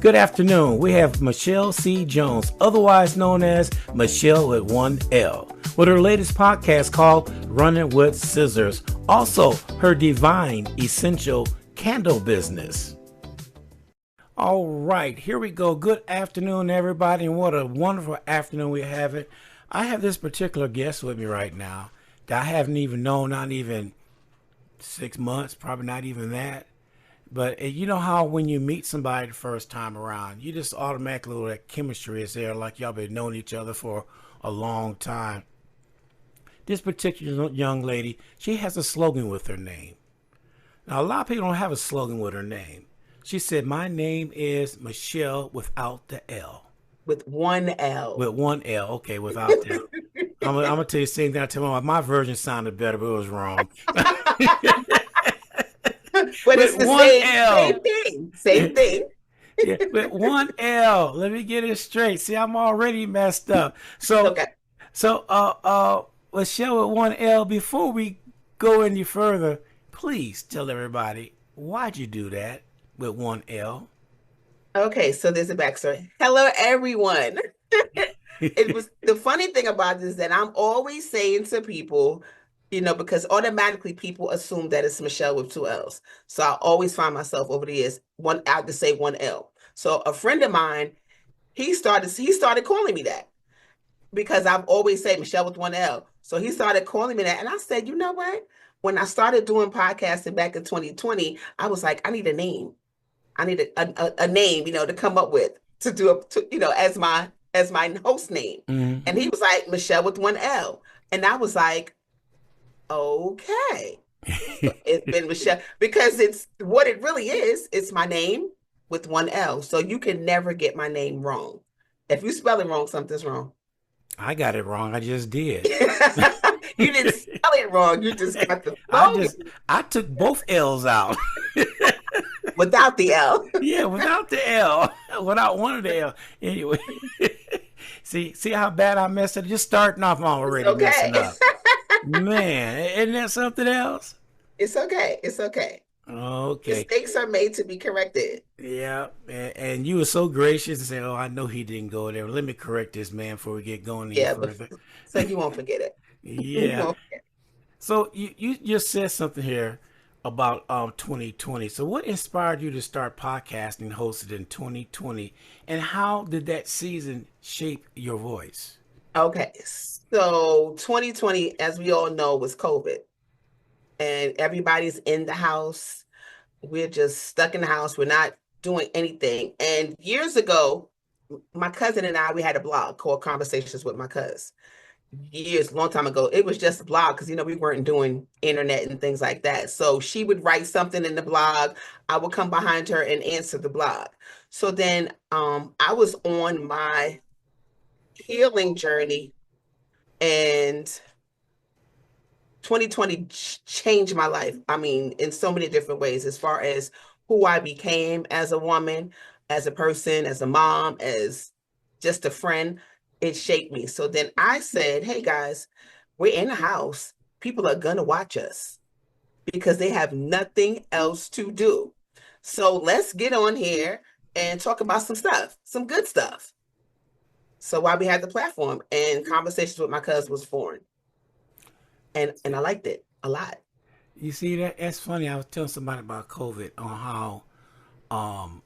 Good afternoon. We have Michele C. Jones, otherwise known as Michele with one L, with her latest podcast called Running with Scissors. Also, her divine essential candle business. All right, here we go. Good afternoon, everybody, and what a wonderful afternoon we're having. I have this particular guest with me right now that I haven't even known, not even 6 months, probably not even that. But you know how when you meet somebody the first time around, you just automatically, that chemistry is there, like y'all been knowing each other for a long time. This particular young lady, she has a slogan with her name. Now, a lot of people don't have a slogan with her name. She said, my name is Michele without the L. With one L. With one L. Okay, without the L. I'm going to tell you the same thing I tell my version sounded better, but it was wrong. But it's the same thing. Same thing. Yeah, with one L. Let me get it straight. See, I'm already messed up. So, Michele with one L, before we go any further, please tell everybody, why'd you do that with one L? Okay, so there's a backstory. Hello, everyone. It was the funny thing about this is that I'm always saying to people, because automatically people assume that it's Michele with two L's. So I always find myself over the years out to say one L. So a friend of mine, he started calling me that because I've always said Michele with one L. So he started calling me that, and I said, you know what? When I started doing podcasting back in 2020, I was like, I need a name. I need a name, to come up with to do as my host name. Mm-hmm. And he was like, Michele with one L, and I was like, okay. So it's been Michele because it's what it really is. It's my name with one L. So you can never get my name wrong. If you spell it wrong, something's wrong. I got it wrong. I just did. You didn't spell it wrong. You just got the phone. I took both L's out. Without the L. Yeah, without the L. Without one of the L. Anyway. See how bad I messed up? Just starting off, I'm already messing up. Man, isn't that something else? It's okay. It's okay. Okay. Mistakes are made to be corrected. Yeah, and you were so gracious to say, "Oh, I know he didn't go there. Let me correct this man before we get going any further." So you won't forget it. Yeah. So you just said something here about 2020. So what inspired you to start podcasting, hosted in 2020, and how did that season shape your voice? Okay, so 2020, as we all know, was COVID, and everybody's in the house. We're just stuck in the house. We're not doing anything. And years ago, my cousin and I, we had a blog called Conversations with My Cuz. Long time ago, it was just a blog because, we weren't doing internet and things like that. So she would write something in the blog. I would come behind her and answer the blog. So then I was on my healing journey, and 2020 changed my life. I mean, in so many different ways, as far as who I became as a woman, as a person, as a mom, as just a friend. It shaped me. So then I said, hey guys, we're in the house. People are going to watch us because they have nothing else to do. So let's get on here and talk about some stuff, some good stuff. So while we had the platform, and Conversations with My Cuz was born. And I liked it a lot. You see, that's funny. I was telling somebody about COVID on how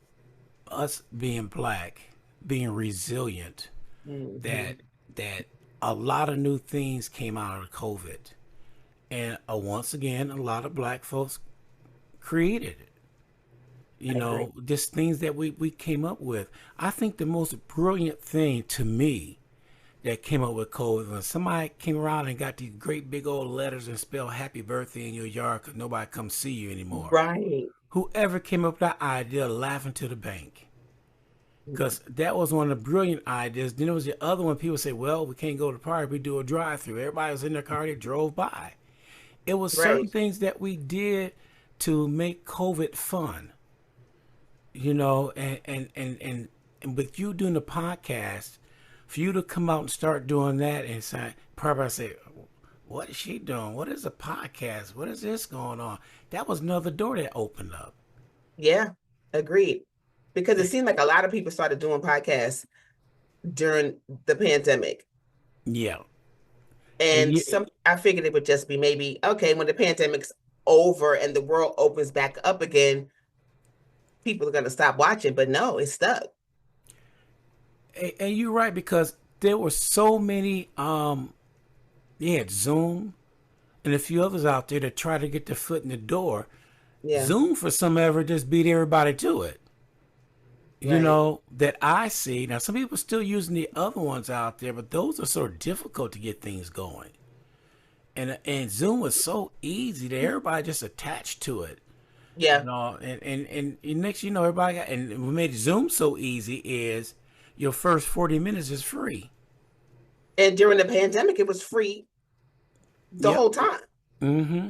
us being Black, being resilient, that a lot of new things came out of COVID. And once again, a lot of Black folks created it. Just things that we came up with. I think the most brilliant thing to me that came up with COVID when somebody came around and got these great big old letters and spelled happy birthday in your yard because nobody comes see you anymore. Right. Whoever came up with that idea, laughing to the bank. Because that was one of the brilliant ideas. Then there was the other one. People say, well, we can't go to the party. We do a drive-through. Everybody was in their car. They drove by. It was certain things that we did to make COVID fun. And with you doing the podcast, for you to come out and start doing that and say, probably say, what is she doing? What is a podcast? What is this going on? That was another door that opened up. Yeah, agreed. because it seemed like a lot of people started doing podcasts during the pandemic. Yeah. And And I figured it would just be maybe, okay, when the pandemic's over and the world opens back up again, people are going to stop watching. But no, it's stuck. and you're right, because there were so many, you had Zoom and a few others out there that try to get their foot in the door. Yeah. Zoom, for some ever, just beat everybody to it. You Right. know, that I see. Now, some people are still using the other ones out there, but those are sort of difficult to get things going. And Zoom was so easy that everybody just attached to it. Yeah. You know, and next you know, everybody got, and what made Zoom so easy is your first 40 minutes is free. And during the pandemic, it was free the Yep. whole time. Mm-hmm.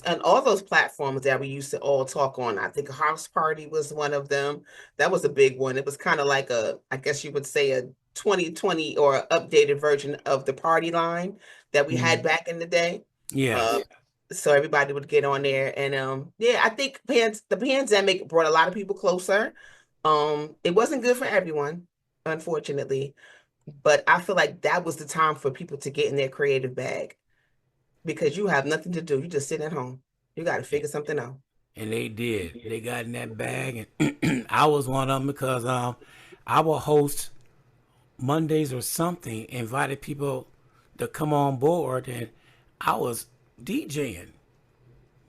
And all those platforms that we used to all talk on, I think House Party was one of them. That was a big one. It was kind of like I guess you would say a 2020 or updated version of the party line that we had back in the day. Yes. So everybody would get on there. And yeah, I think the pandemic brought a lot of people closer. It wasn't good for everyone, unfortunately, but I feel like that was the time for people to get in their creative bag, because you have nothing to do. You just sit at home. You got to figure something out. And they did. They got in that bag, and I was one of them, because I will host Mondays or something, invited people to come on board, and I was DJing.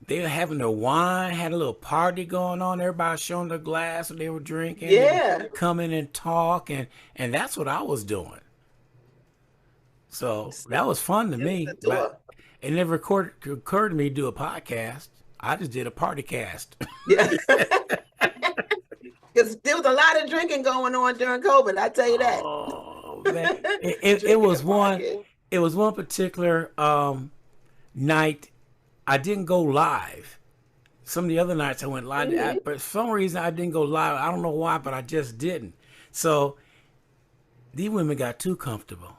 They were having their wine, had a little party going on. Everybody showing their glass what they were drinking. They Yeah. would come in and talk, and that's what I was doing. So that was fun to me. But it never occurred to me to do a podcast. I just did a party cast. Yeah. Because there was a lot of drinking going on during COVID, I tell you that. Oh man, it was one. It was one particular night. I didn't go live. Some of the other nights I went live, but for some reason I didn't go live. I don't know why, but I just didn't. So these women got too comfortable.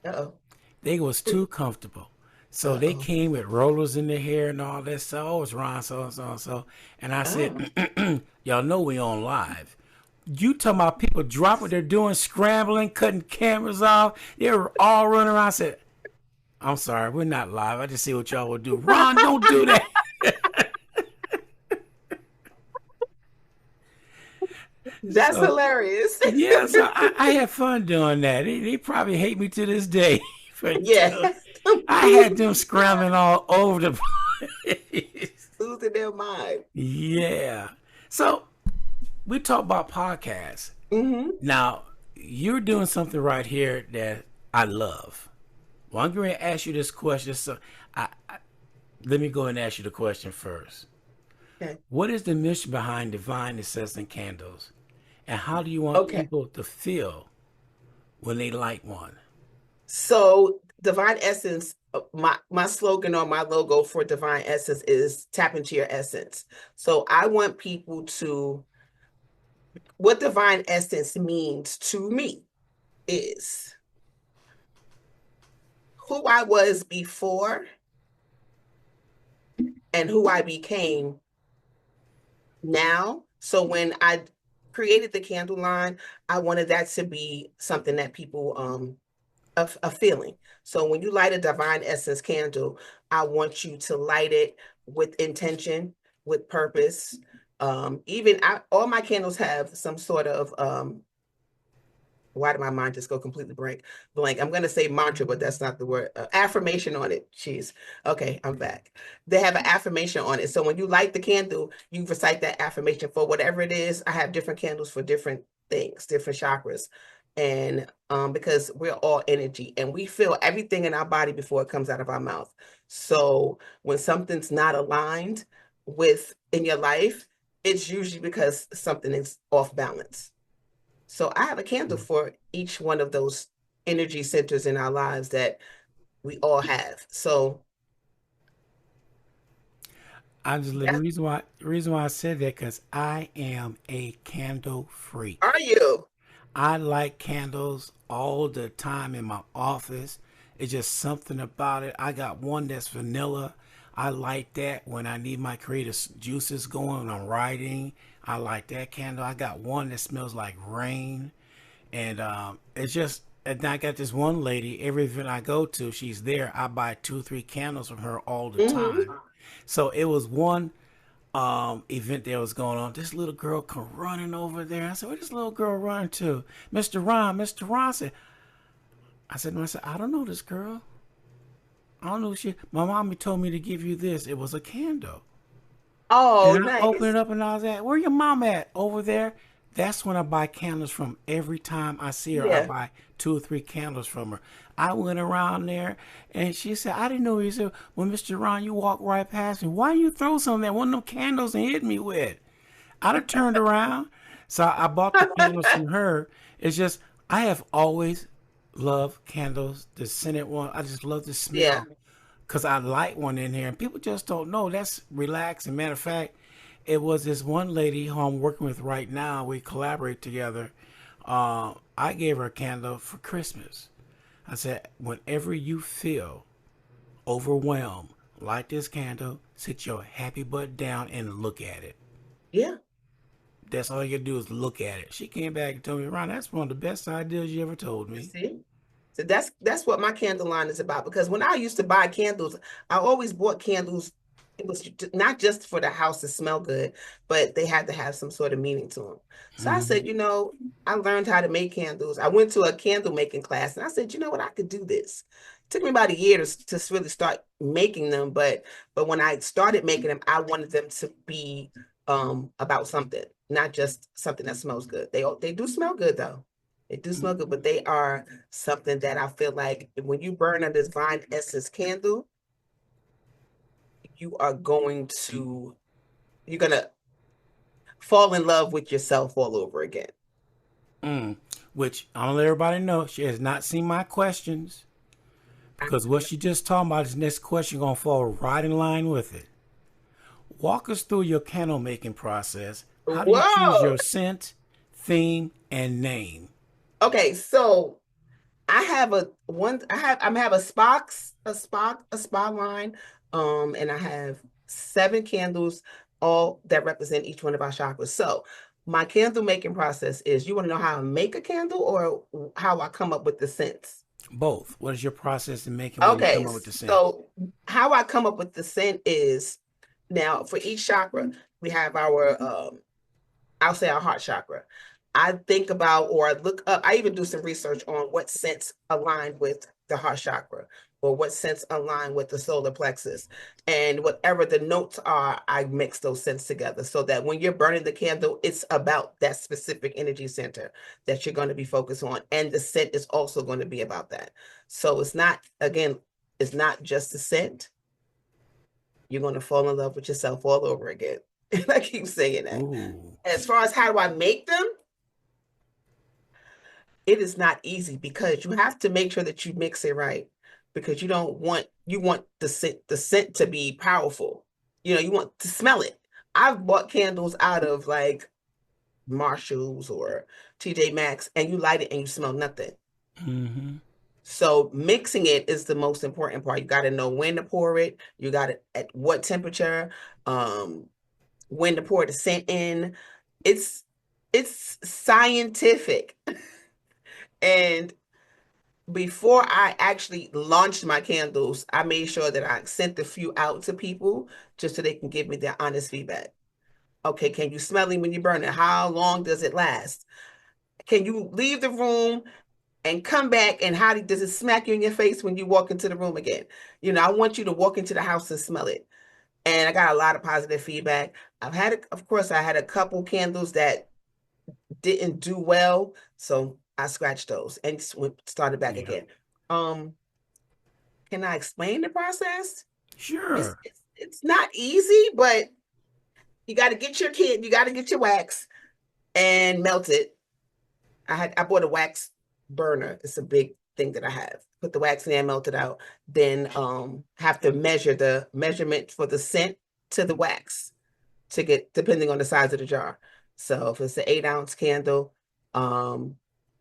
Uh-oh. They was too comfortable. So they came with rollers in their hair and all that. So, oh, it's Ron, so. And I said, y'all know we on live. You talking about people dropping what they're doing, scrambling, cutting cameras off. They were all running around. I said, I'm sorry, we're not live. I just see what y'all would do. Ron, don't do that. That's hilarious. Yeah, so I had fun doing that. They probably hate me to this day. Yeah. I had them scrambling all over the place. Losing their mind. Yeah. So we talk about podcasts. Mm-hmm. Now, you're doing something right here that I love. Well, I'm going to ask you this question. So let me go and ask you the question first. Okay. What is the mission behind Divine Essence and Candles? And how do you want people to feel when they light one? So Divine Essence, my slogan or my logo for Divine Essence is tap into your essence. So I want people to, what Divine Essence means to me is who I was before and who I became now. So when I created the candle line, I wanted that to be something that people a feeling. So when you light a Divine Essence candle, I want you to light it with intention, with purpose. All my candles have some sort of why did my mind just go completely blank? I'm going to say mantra, but that's not the word. Affirmation on it. Jeez. Okay, I'm back. They have an affirmation on it. So when you light the candle, you recite that affirmation for whatever it is. I have different candles for different things, different chakras. And because we're all energy and we feel everything in our body before it comes out of our mouth. So when something's not aligned with in your life, it's usually because something is off balance. So I have a candle for each one of those energy centers in our lives that we all have. So the reason why I said that, because I am a candle freak. Are you? I like candles all the time in my office. It's just something about it. I got one that's vanilla. I like that when I need my creative juices going when I'm writing. I like that candle. I got one that smells like rain, and it's just. And I got this one lady. Every event I go to, she's there. I buy 2, 3 candles from her all the time. Hmm. So it was one event that was going on. This little girl come running over there. I said, "Where this little girl running to?" Mr. Ron. Mr. Ron said. I said to myself, "I don't know this girl. I don't know she. My mommy told me to give you this. It was a candle." Oh, And I opened nice. it up and I was at, "Where your mom at?" Over there. That's when I buy candles from. Every time I see her, I Yeah. buy 2 or 3 candles from her. I went around there and she said, "I didn't know you." Said, "Well, Mr. Ron, you walked right past me. Why you throw some of that one of them candles and hit me with?" I'd have turned around. So I bought the candles from her. It's just, I have always loved candles, the scented one. I just love the Yeah. smell because I light one in here and people just don't know. That's relaxing. Matter of fact, it was this one lady who I'm working with right now. We collaborate together. I gave her a candle for Christmas. I said, whenever you feel overwhelmed, light this candle, sit your happy butt down and look at it. Yeah. That's all you do is look at it. She came back and told me, "Ron, that's one of the best ideas you ever told You me." see? So that's what my candle line is about. Because when I used to buy candles, I always bought candles. It was not just for the house to smell good, but they had to have some sort of meaning to them. So I said, Hmm. I learned how to make candles. I went to a candle making class, and I said, you know what, I could do this. It took me about a year to really start making them, but when I started making them, I wanted them to be about something, not just something that smells good. They do smell good though. They do smell good, but they are something that I feel like when you burn a divine essence candle, you are you're gonna fall in love with yourself all over again. Mm. Which I'm gonna let everybody know she has not seen my questions because what she just talking about is next question gonna fall right in line with it. Walk us through your candle making process. How do you choose Whoa. your scent, theme, and name? Okay, so I have a spa line. And I have 7 candles, all that represent each one of our chakras. So my candle making process is, you want to know how I make a candle or how I come up with the scents? Both. What is your process in making when you Okay, come up with the scent? so how I come up with the scent is, now for each chakra, we have I'll say our heart chakra. I think about, or I look up, I even do some research on what scents align with the heart chakra, or what scents align with the solar plexus. And whatever the notes are, I mix those scents together so that when you're burning the candle, it's about that specific energy center that you're going to be focused on. And the scent is also going to be about that. So it's not just the scent. You're going to fall in love with yourself all over again. And I keep saying that. Ooh. As far as how do I make them, it is not easy because you have to make sure that you mix it right, because you want the scent to be powerful. You want to smell it. I've bought candles out of like Marshalls or TJ Maxx, and you light it and you smell nothing. Mm-hmm. So mixing it is the most important part. You got to know when to pour it. You got to at what temperature, um, when to pour the scent in. It's it's scientific. And before I actually launched my candles, I made sure that I sent a few out to people just so they can give me their honest feedback. Okay, can you smell it when you burn it? How long does it last? Can you leave the room and come back, and does it smack you in your face when you walk into the room again? I want you to walk into the house and smell it. And I got a lot of positive feedback. Of course, I had a couple candles that didn't do well, so I scratched those and started back Yeah. again. Um, can I explain the process? It's Sure. it's, it's not easy, but you got to get your wax and melt it. I bought a wax burner. It's a big thing that I have. Put the wax in there, melt it out. Then have to measure the measurement for the scent to the wax to get, depending on the size of the jar. So if it's an 8-ounce candle, um,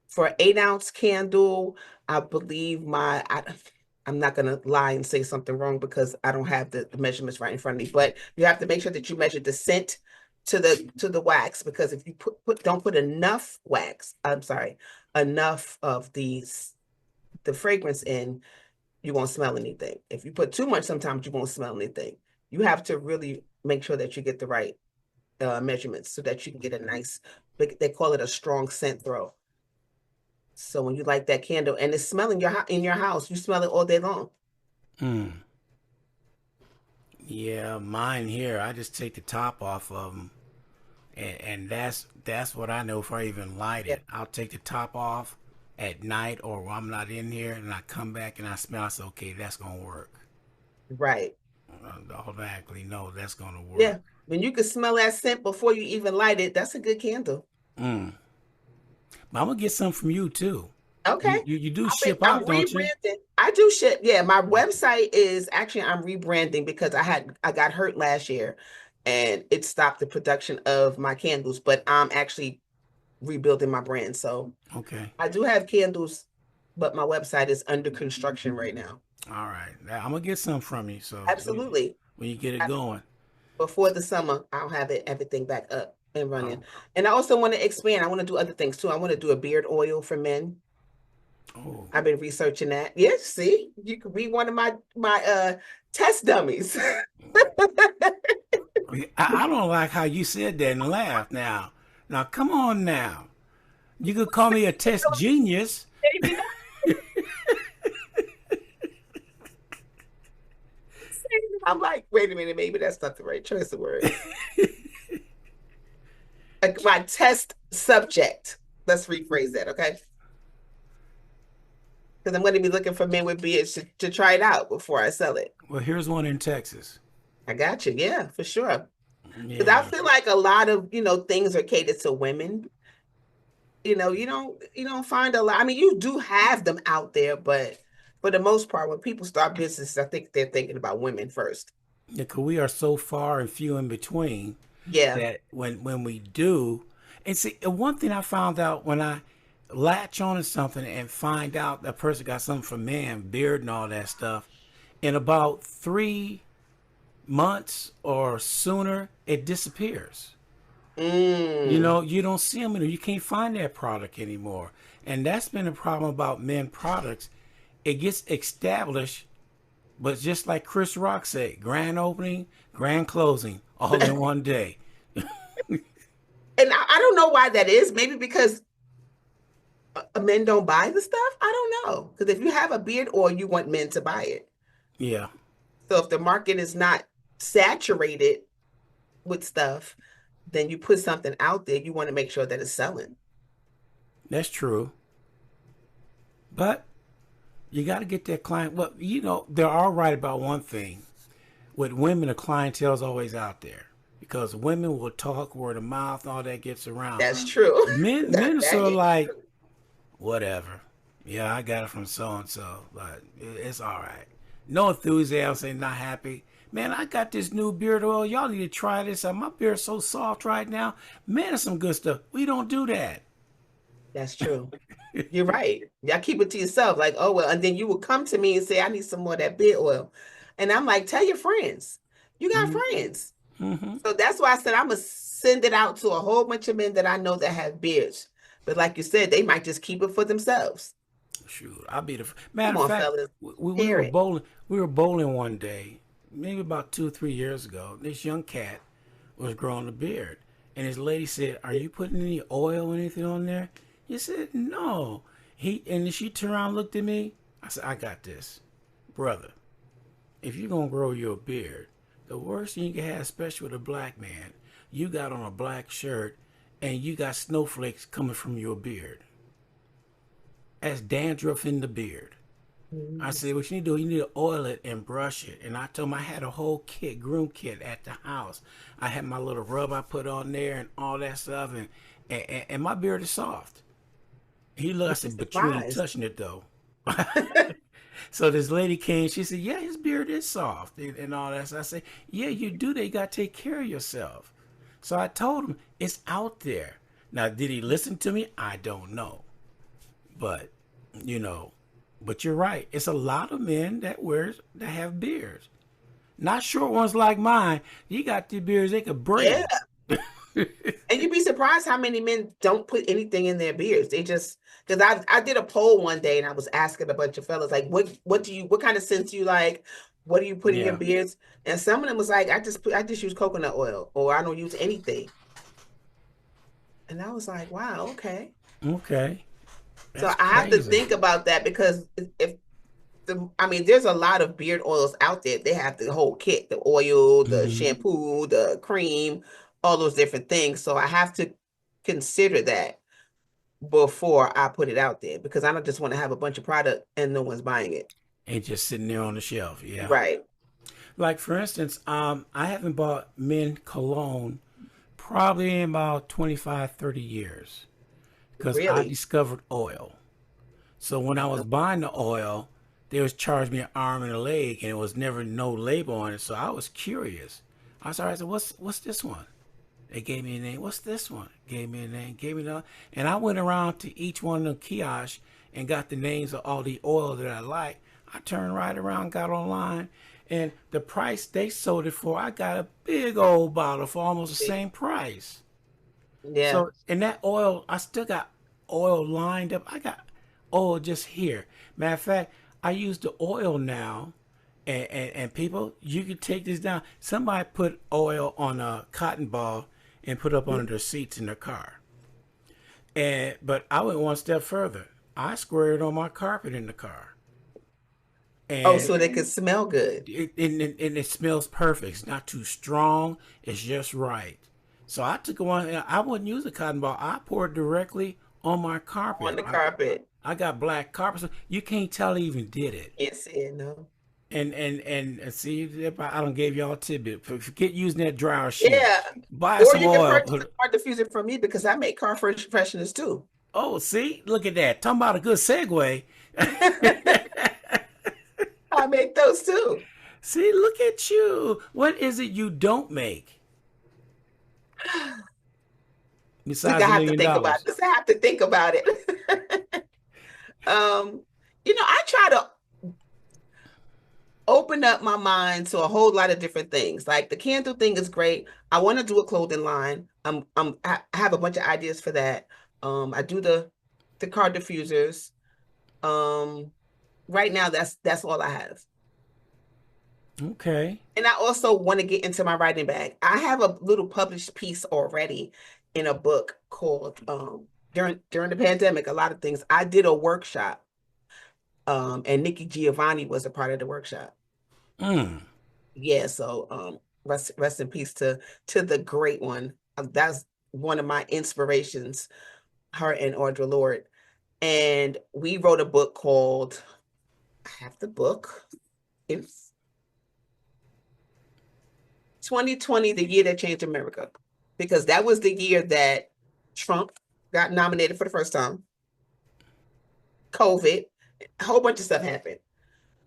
for an 8-ounce candle, I believe I'm not gonna lie and say something wrong because I don't have the measurements right in front of me. But you have to make sure that you measure the scent to the wax, because if you don't put enough wax, enough of the fragrance in, you won't smell anything. If you put too much, sometimes you won't smell anything. You have to really make sure that you get the right measurements so that you can get a nice, they call it a strong scent throw. So when you light that candle and it's smelling in your house, you smell it all day long. Yeah, mine here, I just take the top off of them, and that's what I know before I even light it. I'll take the top off at night or when I'm not in here, and I come back and I smell. I say, okay, that's gonna work. Right. I automatically know that's gonna work. Yeah, when you can smell that scent before you even light it, that's a good candle. But I'm gonna get some from you too. Okay. You do ship out, don't you? I do ship. Yeah, my website is actually, I'm rebranding because I got hurt last year and it stopped the production of my candles, but I'm actually rebuilding my brand. So okay, I do have candles, but my website is under construction right now. All right. Now, I'm gonna get some from you. So absolutely, when you get it going before the summer, I'll have everything back up and running. And I also want to expand. I want to do other things too. I want to do a beard oil for men. Oh, I've been researching that. Yes, see, you could be one of my test dummies. I don't like how you said that and laughed. Now, come on now. You could call me a test genius. I'm like, wait a minute, maybe that's not the right choice of words. Like my test subject. Let's rephrase that, okay? Because I'm going to be looking for men with beards to try it out before I sell it. Well, here's one in Texas. I got you. Yeah, for sure. Because I feel like a lot of, things are catered to women. You don't find a lot. I mean, you do have them out there, but for the most part, when people start businesses, I think they're thinking about women first. Yeah, because we are so far and few in between. Yeah. That when we do, and see, one thing I found out when I latch on to something and find out that person got something for men, beard and all that stuff, in about 3 months or sooner, it disappears. You don't see them anymore. You can't find that product anymore. And that's been a problem about men products. It gets established, but just like Chris Rock said, grand opening, grand closing, all in one day. And I don't know why that is. Maybe because men don't buy the stuff. I don't know. Because if you have a beard oil, you want men to buy it. Yeah. So if the market is not saturated with stuff, then you put something out there, you want to make sure that it's selling. That's true. But you got to get that client. Well, they're all right about one thing. With women, the clientele is always out there. Because women will talk, word of mouth, all that gets around. That's true. Men are sort of like, whatever. Yeah, I got it from so-and-so, but it's all right. No enthusiasm, saying not happy. Man, I got this new beard oil. Y'all need to try this. My beard's so soft right now. Man, it's some good stuff. We don't do that. That's true. You're right. Y'all keep it to yourself. Like, oh, well, and then you will come to me and say, I need some more of that beard oil. And I'm like, tell your friends. You got friends. Mm-hmm. So that's why I said I'm going to send it out to a whole bunch of men that I know that have beards. But like you said, they might just keep it for themselves. Shoot, I'll be the matter of fact. Fellas, we were bowling. We were bowling one day, maybe about 2 or 3 years ago. This young cat was growing a beard, and his lady said, "Are you putting any oil or anything on there?" He said, "No." And she turned around and looked at me. I said, "I got this, brother. If you're gonna grow your beard, the worst thing you can have, especially with a black man, you got on a black shirt and you got snowflakes coming from your beard. That's dandruff in the beard." Mm-hmm. I said, what you need to do, you need to oil it and brush it. And I told him I had a whole groom kit at the house. I had my little rub I put on there and all that stuff, and my beard is soft. He looked, I said, but you ain't touching it though. So this lady came, she said, yeah, his beard is soft and all that. So I said, yeah, you do that. You got to take care of yourself. So I told him, it's out there. Now, did he listen to me? I don't know. But, but you're right. It's a lot of men that have beards. Not short ones like mine. You got the beards, they could break. Yeah. And you'd be surprised how many men don't put anything in their beards. They just, because I did a poll one day and I was asking a bunch of fellas like, what kind of scents do you like? What do you put in your Yeah. beards? And some of them was like, I just use coconut oil, or I don't use anything. And I was like, wow, okay. Okay. So That's I have to crazy. think about that, because if I mean, there's a lot of beard oils out there. They have the whole kit, the oil, the Hmm. shampoo, the cream, all those different things. So I have to consider that before I put it out there, because I don't just want to have a bunch of product and no one's buying it. Ain't just sitting there on the shelf. Yeah. Right. Like for instance, I haven't bought men cologne probably in about 25, 30 years because I Really. discovered oil. So when I was buying the oil, they was charging me an arm and a leg, and it was never no label on it. So I was curious. I said, what's this one? They gave me a name. What's this one? Gave me a name. Gave me the. And I went around to each one of the kiosks and got the names of all the oil that I like. I turned right around, got online, and the price they sold it for, I got a big old bottle for almost the same price. Yeah. So, and that oil, I still got oil lined up. I got oil just here. Matter of fact, I use the oil now, and people, you can take this down. Somebody put oil on a cotton ball and put up under their seats in their car. But I went one step further. I squared it on my carpet in the car, Oh, and so they could smell good it smells perfect. It's not too strong. It's just right. So I took one. I wouldn't use a cotton ball. I poured directly on my on carpet. the carpet. I got black carpet, so you can't tell I even did it. Yes, and no. And see, I don't gave y'all a tidbit. Forget using that dryer sheet. Yeah. Buy Or some you can oil. purchase a car diffuser from me, because I make car fresheners too. Oh, see, look at that. Talking about a good segue. I make those too. See, look at you. What is it you don't make We besides gotta a have to million think about dollars? this. I have to think about it. Um, I try to open up my mind to a whole lot of different things. Like the candle thing is great. I want to do a clothing line. I have a bunch of ideas for that. I do the car diffusers. Um, right now that's all I have. Okay. And I also want to get into my writing bag. I have a little published piece already in a book called during the pandemic, a lot of things. I did a workshop, and Nikki Giovanni was a part of the workshop. Mm. Yeah, so rest in peace to the great one. That's one of my inspirations, her and Audre Lorde. And we wrote a book called, I have the book. It's 2020, the year that changed America, because that was the year that Trump got nominated for the first time. COVID, a whole bunch of stuff happened.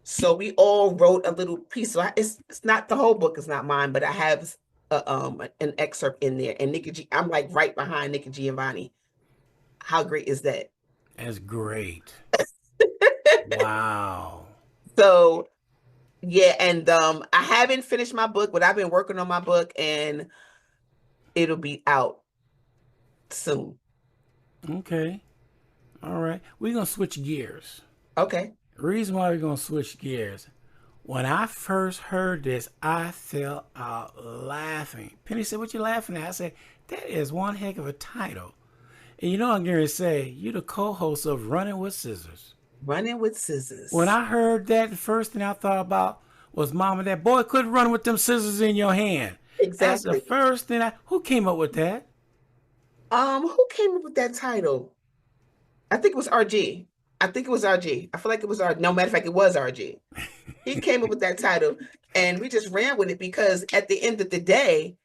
So we all wrote a little piece. So it's not the whole book, is not mine, but I have an excerpt in there. And I'm like right behind Nikki Giovanni. How great is that? That's great. Wow. So yeah, and I haven't finished my book, but I've been working on my book, and it'll be out soon. Okay. All right. We're going to switch gears. Okay. The reason why we're going to switch gears, when I first heard this, I fell out laughing. Penny said, "What you laughing at?" I said, "That is one heck of a title." And you know, I'm going to say, you're the co-host of Running with Scissors. Running with When scissors. I heard that, the first thing I thought about was, Mama, that boy quit running with them scissors in your hand. That's the Exactly. first thing who came up with that? Who came up with that title? I think it was RG. I think it was RG. I feel like it was no matter of fact, it was RG. He came up with that title, and we just ran with it, because at the end of the day,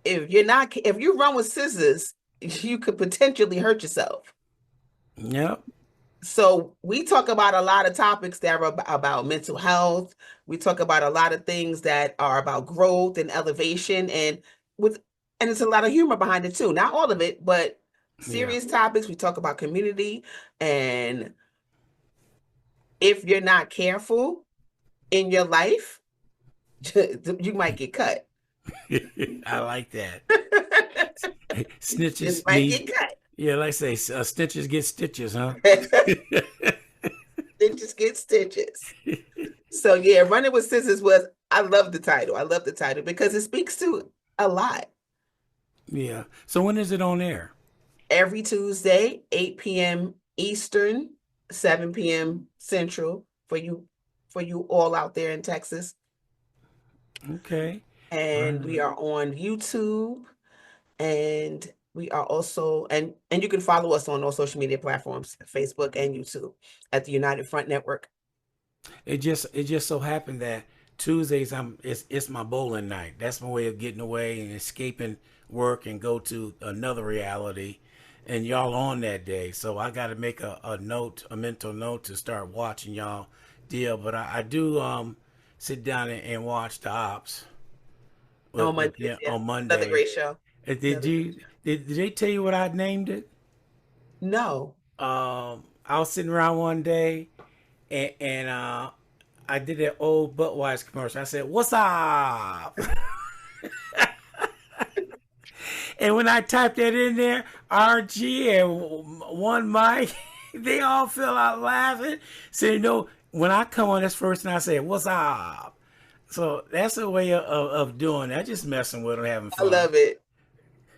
if you run with scissors, you could potentially hurt yourself. Yep. So we talk about a lot of topics that are about mental health. We talk about a lot of things that are about growth and elevation, and it's a lot of humor behind it too. Not all of it, but Yeah. serious topics. We talk about community, and if you're not careful in your life, you might get cut. I like that. Snitches It might get need, cut. yeah, like I say, stitches get stitches, huh? Stitches get stitches. So yeah, Running with Scissors was, I love the title. I love the title because it speaks to a lot. Yeah. So when is it on air? Every Tuesday, 8 p.m. Eastern, 7 p.m. Central for you all out there in Texas. Okay. And Run. we are on YouTube, and we are also, and you can follow us on all social media platforms, Facebook and YouTube, at the United Front Network. It just so happened that Tuesdays it's my bowling night. That's my way of getting away and escaping work and go to another reality. And y'all on that day, so I got to make a note, a mental note to start watching y'all deal. But I do sit down and watch the ops On with Mondays, yeah yeah. on Another Monday. great show. Did Another great you show. did they tell you what I named it? No. I was sitting around one day and I did that old Budweiser commercial. I said, "What's up?" And when I typed that in there, RG and one mic, they all fell out laughing. So when I come on, that's first thing I say, "What's up?" So that's a way of doing that. Just messing with them, having I fun love it.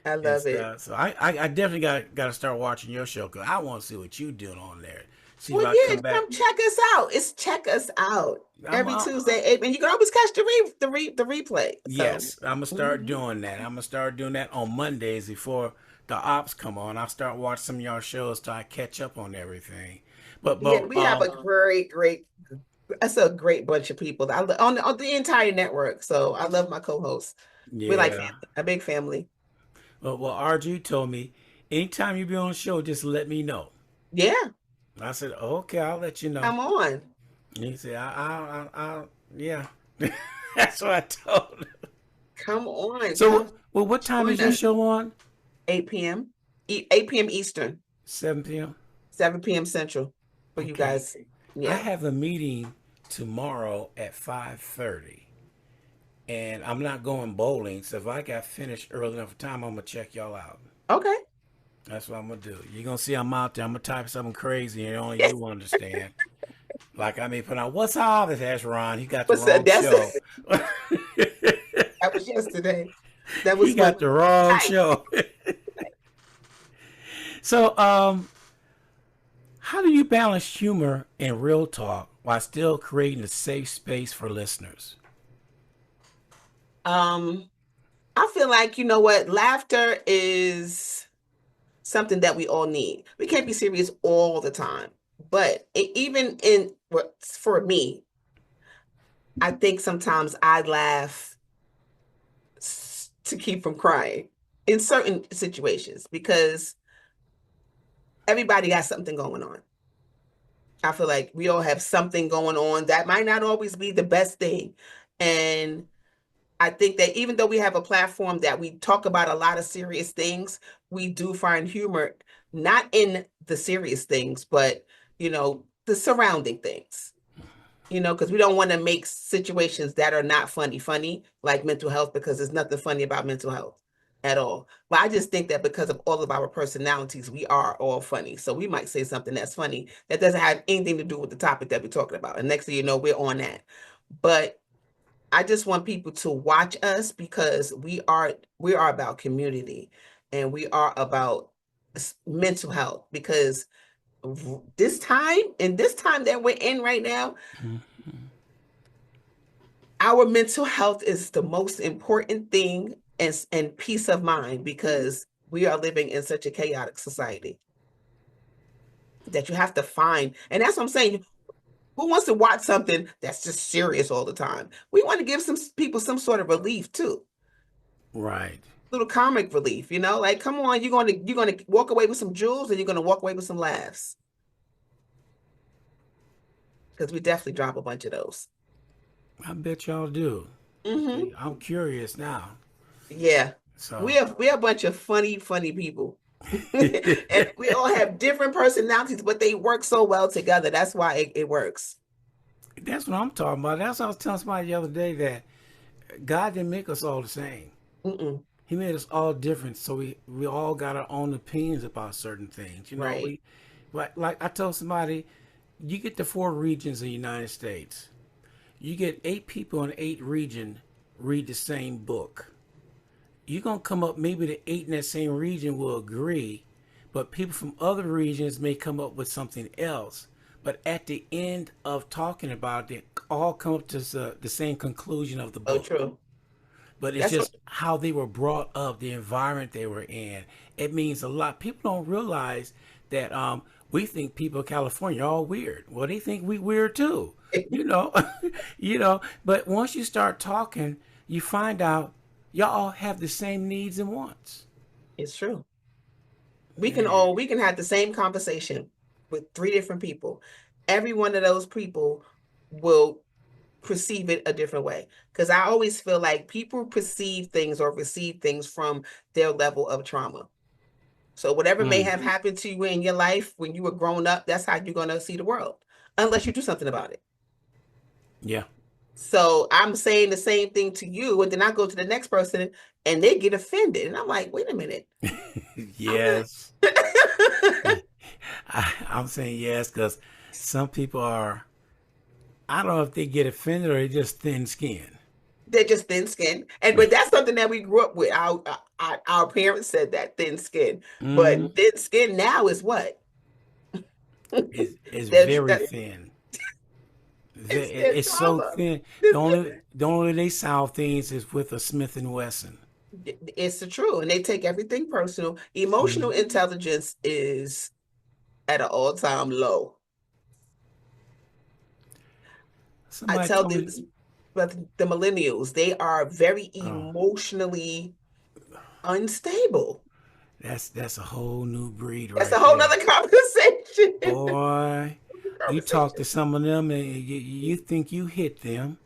I and love it. stuff. So I definitely got to start watching your show because I want to see what you doing on there. See if Well, I yeah, come back. come check us out. It's check us out I'm, every i Tuesday, 8, and you can always catch the replay. So, Yes, I'm gonna start mhm. doing that. I'm gonna start doing that on Mondays before the ops come on. I'll start watching some of y'all shows till I catch up on everything. But Yeah, but we have a great. That's a great bunch of people on the entire network. So I love my co-hosts. We're like yeah. family, a big family. Well, RG told me anytime you be on the show, just let me know. Yeah, I said okay, I'll let you know. come on, And he said I yeah. That's what I told him. come on, So come well, what time join is your us. show on? 8 p.m. 8 p.m. Eastern, 7 p.m. 7 p.m. Central for you Okay. guys. I Yeah. have a meeting tomorrow at 5:30. And I'm not going bowling. So if I got finished early enough time, I'm gonna check y'all out. Okay. That's what I'm gonna do. You're gonna see I'm out there. I'm gonna type something crazy and only you understand. Like I may put out, "What's up?" That's Ron. He got the What's that? wrong show. That was yesterday. That He was got what the wrong night. show. So how do you balance humor and real talk while still creating a safe space for listeners? Um, I feel like, you know what, laughter is something that we all need. We can't be serious all the time, but even in what for me, I think sometimes I laugh to keep from crying in certain situations because everybody got something going on. I feel like we all have something going on that might not always be the best thing. And I think that even though we have a platform that we talk about a lot of serious things, we do find humor not in the serious things, but the surrounding things. Because we don't want to make situations that are not funny, like mental health, because there's nothing funny about mental health at all. But I just think that because of all of our personalities, we are all funny. So we might say something that's funny that doesn't have anything to do with the topic that we're talking about. And next thing you know, we're on that. But I just want people to watch us because we are about community and we are about mental health this time that we're in right now, our mental health is the most important thing and peace of mind because we are living in such a chaotic society that you have to find, and that's what I'm saying. Who wants to watch something that's just serious all the time? We want to give some people some sort of relief too. Right. Little comic relief, like come on, you're gonna walk away with some jewels and you're gonna walk away with some laughs. Because we definitely drop a bunch of those. I bet y'all do. Hmm. See, I'm curious now. Yeah. We So have we have a bunch of funny people. And we all have different personalities, but they work so well together. That's why it works. that's what I'm talking about. That's what I was telling somebody the other day that God didn't make us all the same. Mm-mm. He made us all different, so we all got our own opinions about certain things. You know, Right. like I told somebody, you get the 4 regions of the United States. You get 8 people in 8 region read the same book. You're gonna come up, maybe the 8 in that same region will agree, but people from other regions may come up with something else. But at the end of talking about it, they all come up to the same conclusion of the Oh, book. true. But it's That's what just how they were brought up, the environment they were in. It means a lot. People don't realize that we think people in California are all weird. Well, they think we weird too, you know, you know. But once you start talking, you find out y'all have the same needs and wants. it's true. Man, We can have the same conversation with 3 different people. Every one of those people will perceive it a different way. Because I always feel like people perceive things or receive things from their level of trauma. So whatever may mm, have happened to you in your life when you were growing up, that's how you're going to see the world, unless you do something about it. yeah, So I'm saying the same thing to you, and then I go to the next person and they get offended. And I'm like, wait a minute. I'm not. yes. I'm saying yes because some people are. I don't know if they get offended or they just thin skinned. They're just thin skin. And but that's something that we grew up with. Our parents said that thin skin. Mm-hmm. But thin skin now is what? Is There's very that thin. it's their It's so trauma. thin. The only way they solve things is with a Smith and Wesson. It's the truth. And they take everything personal. Emotional Mm. intelligence is at an all-time low. I Somebody tell told me, this, but the millennials, they are very oh, emotionally unstable. that's a whole new breed That's a right whole there, nother conversation. boy. You talk to Conversation. some of them and you think you hit them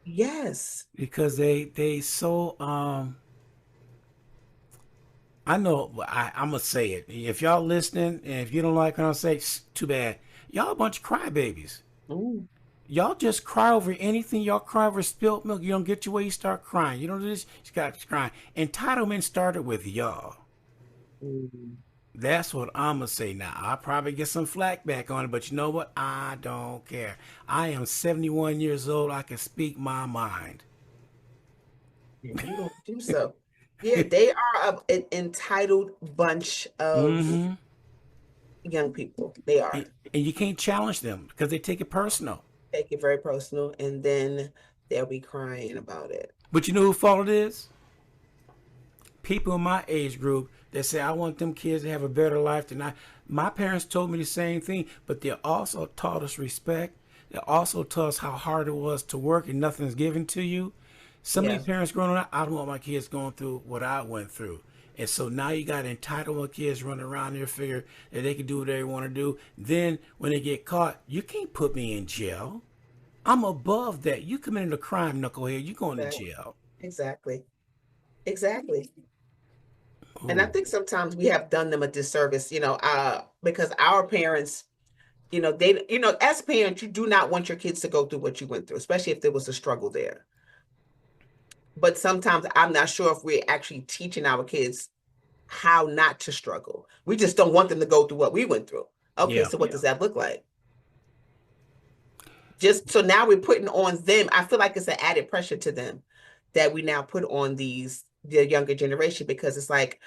Yes. because they so I know I'm gonna say it. If y'all listening and if you don't like what I say, too bad. Y'all a bunch of crybabies. Mm. Y'all just cry over anything. Y'all cry over spilt milk. You don't get your way, you start crying. You don't do this, you start crying. Entitlement started with y'all. Mm. That's what I'm gonna say now. I'll probably get some flack back on it, but you know what? I don't care. I am 71 years old. I can speak my mind. And you don't do so. Yeah, they are an entitled bunch of Mm-hmm. young people. They are. And you can't challenge them because they take it personal. Take it very personal, and then they'll be crying about it. But you know who fault it is? People in my age group that say I want them kids to have a better life than I. My parents told me the same thing, but they also taught us respect. They also taught us how hard it was to work and nothing's given to you. Some of Yeah. these parents growing up, I don't want my kids going through what I went through. And so now you got entitlement kids running around there, figure that they can do what they want to do. Then when they get caught, you can't put me in jail. I'm above that. You committed a crime, knucklehead. You going to Right. jail. Exactly. Exactly. And I Ooh, think sometimes we have done them a disservice, because our parents, they, as parents, you do not want your kids to go through what you went through, especially if there was a struggle there. But sometimes I'm not sure if we're actually teaching our kids how not to struggle. We just don't want them to go through what we went through. Okay, yeah. so what does that look like? Just so now we're putting on them. I feel like it's an added pressure to them that we now put on the younger generation because it's like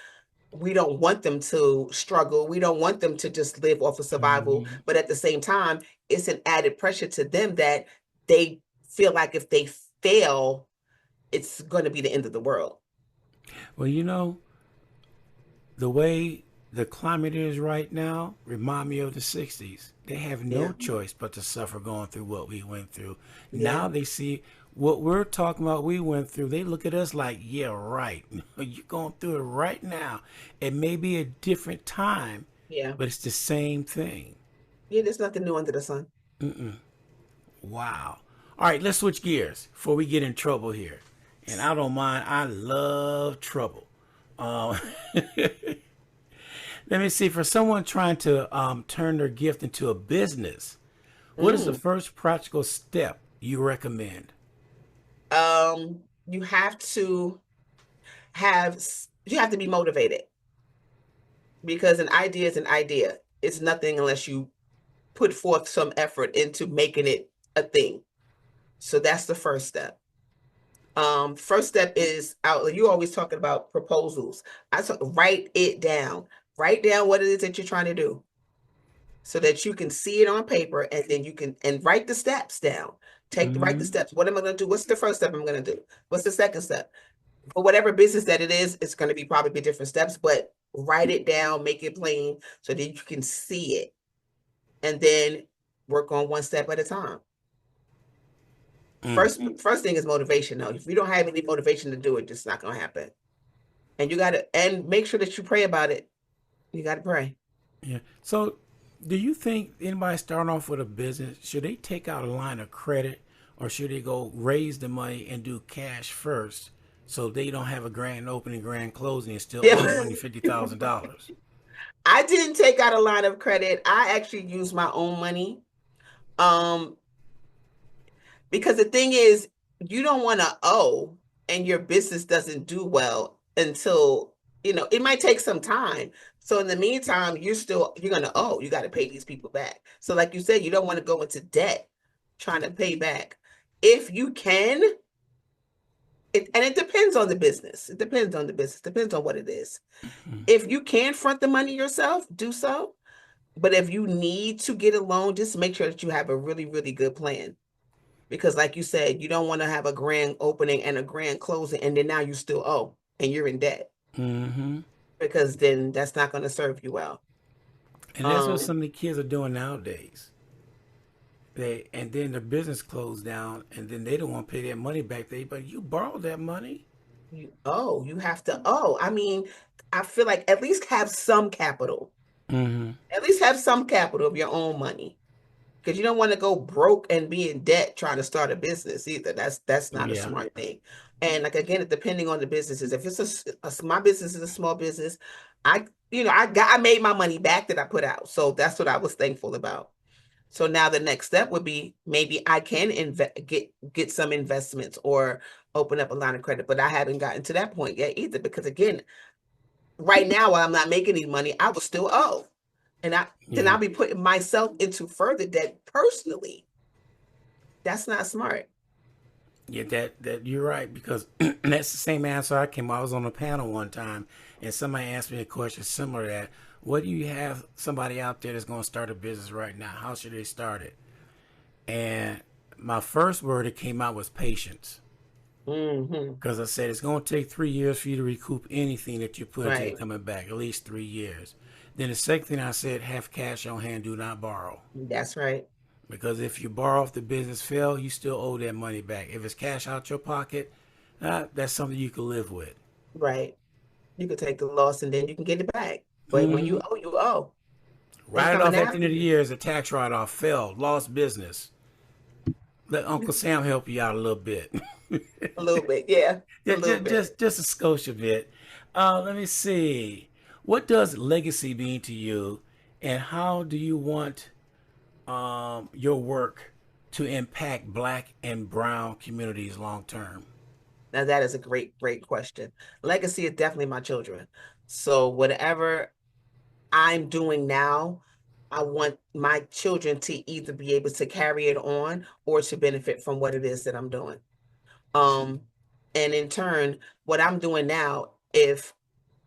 we don't want them to struggle. We don't want them to just live off of survival. Hmm. But at the same time, it's an added pressure to them that they feel like if they fail, it's going to be the end of the world. Well, the way the climate is right now remind me of the 60s. They have no Yeah. choice but to suffer going through what we went through. Yeah. Now they see what we're talking about we went through. They look at us like, yeah, right. You're going through it right now. It may be a different time, Yeah. but it's the same thing. Yeah. There's nothing new under the sun. Wow. All right, let's switch gears before we get in trouble here. And I don't mind. I love trouble. Um, Let me see. For someone trying to turn their gift into a business, what is the Mm. first practical step you recommend? You have to you have to be motivated, because an idea is an idea. It's nothing unless you put forth some effort into making it a thing. So that's the first step. First step is out. You always talking about proposals. Write it down. Write down what it is that you're trying to do, so that you can see it on paper, and then you can write the steps down. Write the steps. What am I going to do? What's the first step I'm going to do? What's the second step? For whatever business that it is, it's going to be probably different steps, but write it down, make it plain so that you can see it, and then work on one step at a time. First thing is motivation, though. If you don't have any motivation to do it, it's not going to happen. And you got to, and make sure that you pray about it. You got to pray. Yeah. So do you think anybody starting off with a business, should they take out a line of credit, or should they go raise the money and do cash first, so they don't have a grand opening, grand closing, and still owe money $50,000? I didn't take out a line of credit. I actually used my own money. Because the thing is, you don't want to owe and your business doesn't do well until, it might take some time. So in the meantime, you're going to owe. You got to pay these people back. So like you said, you don't want to go into debt trying to pay back. If you can, and it depends on the business. It depends on the business. Depends on what it is. If you can front the money yourself, do so. But if you need to get a loan, just make sure that you have a really, really good plan. Because like you said, you don't want to have a grand opening and a grand closing, and then now you still owe and you're in debt. Because then that's not going to serve you well. And that's what some of the kids are doing nowadays. And then the business closed down, and then they don't want to pay their money back. But you borrowed that money. You have to owe. I mean, I feel like at least have some capital. At least have some capital of your own money. Because you don't want to go broke and be in debt trying to start a business either. That's not a smart thing. And like, again, depending on the businesses, if it's my business is a small business, I made my money back that I put out. So that's what I was thankful about. So now the next step would be, maybe I can get some investments or open up a line of credit, but I haven't gotten to that point yet either. Because again, right now, while I'm not making any money, I will still owe. And then I'll be putting myself into further debt personally. That's not smart. Yeah, that you're right, because that's the same answer I came. I was on a panel one time, and somebody asked me a question similar to that. What do you have somebody out there that's going to start a business right now? How should they start it? And my first word that came out was patience. Because I said it's going to take 3 years for you to recoup anything that you put into coming back, at least 3 years. Then the second thing I said, have cash on hand, do not borrow. That's right. Because if you borrow if the business fail, you still owe that money back. If it's cash out your pocket, that's something you can live with. Right. You can take the loss and then you can get it back. But when you owe, you owe. Write it off at the end of the year as a tax write-off. Failed, lost business. Let Uncle Sam help you out a little bit. A little bit, yeah. Just a skosh bit. Let me see. What does legacy mean to you, and how do you want your work to impact Black and Brown communities long term? Now that is a great question. Legacy is definitely my children. So whatever I'm doing now, I want my children to either be able to carry it on or to benefit from what it is that I'm doing. And in turn, what I'm doing now,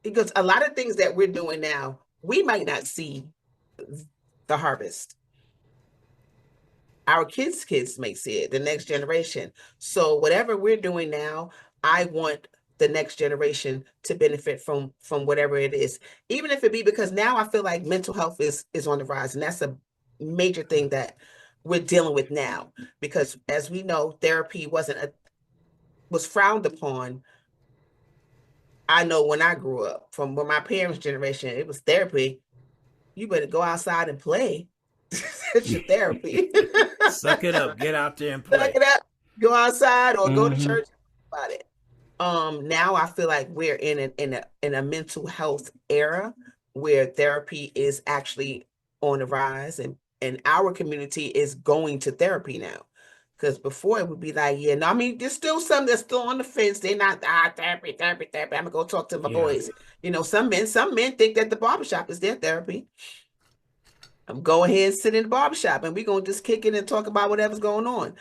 because a lot of things that we're doing now, we might not see the harvest. Our kids may see it, the next generation. So whatever we're doing now, I want the next generation to benefit from whatever it is, even if it be because now I feel like mental health is on the rise, and that's a major thing that we're dealing with now. Because as we know, therapy was frowned upon. I know when I grew up, from when my parents' generation, it was therapy. You better go outside and play. It's your therapy. Suck it up, get out there and play. Suck it up, go outside or go to church about it. Now I feel like we're in a mental health era where therapy is actually on the rise, and our community is going to therapy now. Because before it would be like, yeah, no, I mean, there's still some that's still on the fence. They're not therapy. I'm gonna go talk to my boys. Some men think that the barbershop is their therapy. I'm go ahead and sit in the barbershop and we're gonna just kick it and talk about whatever's going on.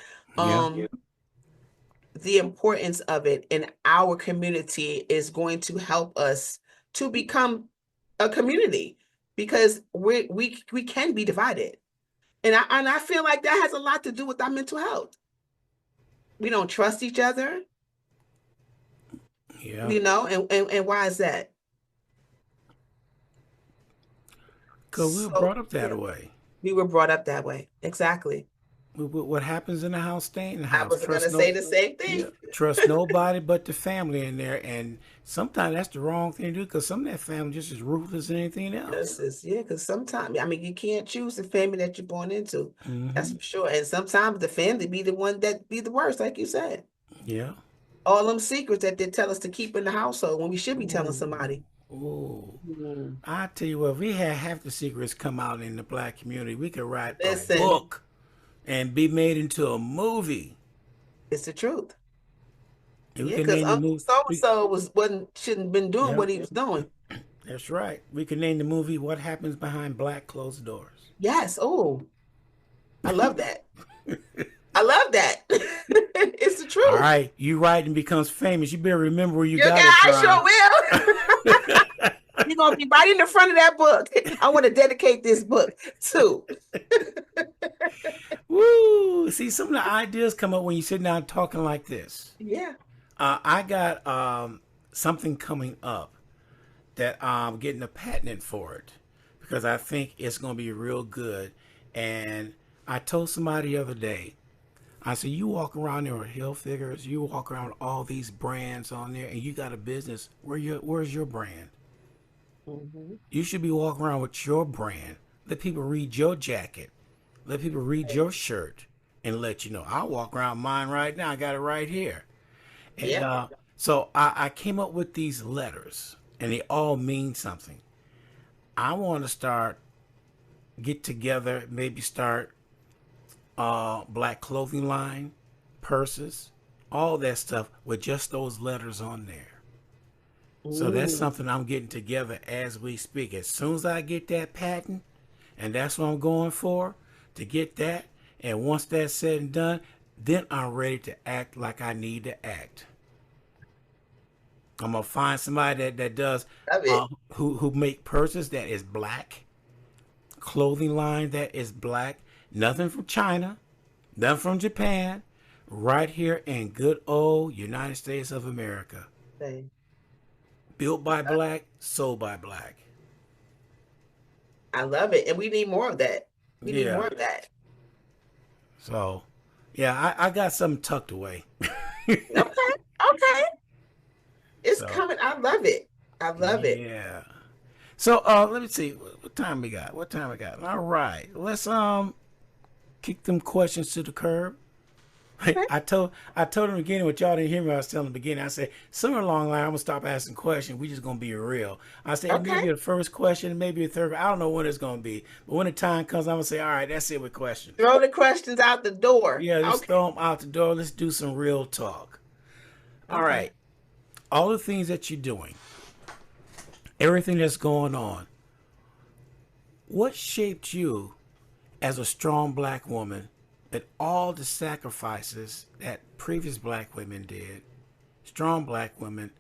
The importance of it in our community is going to help us to become a community, because we can be divided. And I feel like that has a lot to do with our mental health. We don't trust each other. Yeah. And why is that? Because we were brought up that way. We were brought up that way. Exactly. What happens in the house, stay in the I house. was going to say the same thing. Trust nobody but the family in there. And sometimes that's the wrong thing to do, because some of that family just as ruthless as anything else. Because sometimes, I mean, you can't choose the family that you're born into. That's for sure. And sometimes the family be the one that be the worst, like you said. Yeah. All them secrets that they tell us to keep in the household when we should be telling somebody. Oh, I tell you what, if we had half the secrets come out in the Black community, we could write a book and be made into a movie. It's the truth. Because Uncle so-and-so shouldn't have been doing what he was doing. That's right. We could name the movie "What Happens Behind Black Closed Doors." Yes. Oh, I love that. I love that. It's the truth. All right, you write and becomes famous. You better remember where you got it from. I sure will. You're going to be right in the front of that book. I want to dedicate this book too. Woo! See, some of the ideas come up when you sit down talking like this. Yeah. I got something coming up that I'm getting a patent for it, because I think it's going to be real good. And I told somebody the other day, I said, you walk around there with Hill Figures, you walk around with all these brands on there, and you got a business. Where's your brand? You should be walking around with your brand. Let people read your jacket. Let people read your shirt and let you know. I'll walk around mine right now. I got it right here. And so I came up with these letters, and they all mean something. I want to get together, maybe start Black clothing line, purses, all that stuff with just those letters on there. So that's something I'm getting together as we speak. As soon as I get that patent, and that's what I'm going for, to get that, and once that's said and done, then I'm ready to act like I need to act. I'm gonna find somebody that does who make purses that is Black, clothing line that is Black, nothing from China, nothing from Japan, right here in good old United States of America. Built by Black, sold by Black. I love it. And we need more of that. We need more of that. So, I got something tucked away. Okay. It's coming. I love it. I love it. Yeah. So, let me see. What time we got? All right. Let's kick them questions to the curb. Okay. I told them in the beginning, what y'all didn't hear me, I was telling them in the beginning. I said, somewhere along the line, I'm going to stop asking questions. We just going to be real. I said, maybe the first question, maybe a third. I don't know when it's going to be. But when the time comes, I'm going to say, all right, that's it with questions. Throw the questions out the door. Yeah, just throw them out the door. Let's do some real talk. All right. All the things that you're doing, everything that's going on, what shaped you as a strong Black woman? That all the sacrifices that previous Black women did, strong Black women,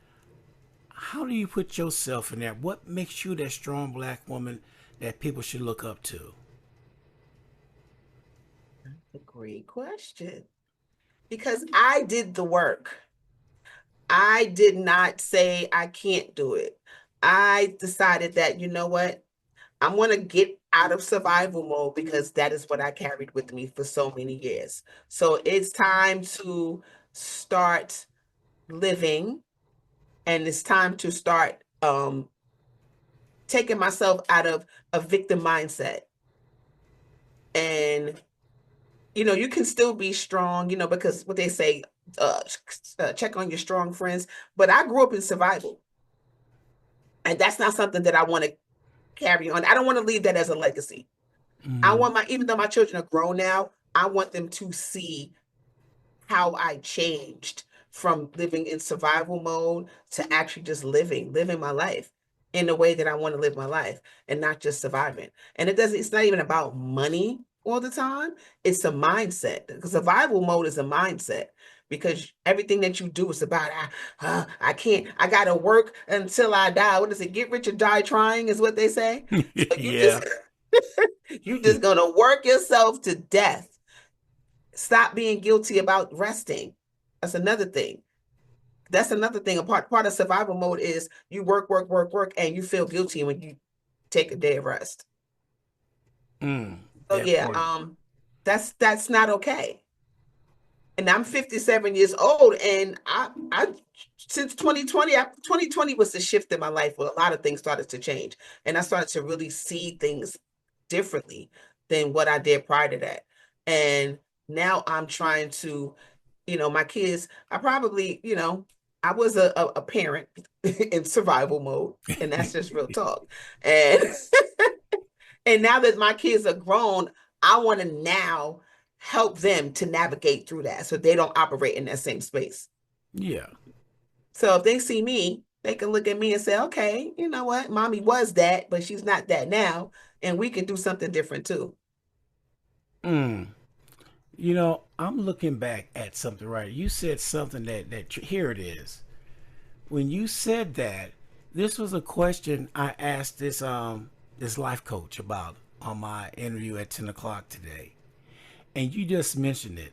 how do you put yourself in there? What makes you that strong Black woman that people should look up to? That's a great question. Because I did the work. I did not say I can't do it. I decided that, you know what? I want to get out of survival mode, because that is what I carried with me for so many years. So it's time to start living, and it's time to start taking myself out of a victim mindset. And, you can still be strong, because what they say, check on your strong friends. But I grew up in survival. And that's not something that I want to carry on. I don't want to leave that as a legacy. I want even though my children are grown now, I want them to see how I changed from living in survival mode to actually just living my life in the way that I want to live my life and not just surviving. And it's not even about money all the time. It's a mindset. Because survival mode is a mindset because everything that you do is about, I gotta work until I die. What is it? Get rich or die trying is what they say. So Yeah. you just gonna work yourself to death. Stop being guilty about resting. That's another thing. That's another thing. A part of survival mode is you work, work, work, work, and you feel guilty when you take a day of rest. So That yeah, part. that's not okay. And I'm 57 years old, and I since 2020, 2020 was the shift in my life where a lot of things started to change, and I started to really see things differently than what I did prior to that. And now I'm trying to, my kids, I probably, I was a parent in survival mode, and that's just real talk. And and now that my kids are grown, I want to now help them to navigate through that so they don't operate in that same space. Yeah. So if they see me, they can look at me and say, okay, you know what? Mommy was that, but she's not that now. And we can do something different too. I'm looking back at something, right? You said something that here it is. When you said that, this was a question I asked this life coach about on my interview at 10 o'clock today. And you just mentioned it.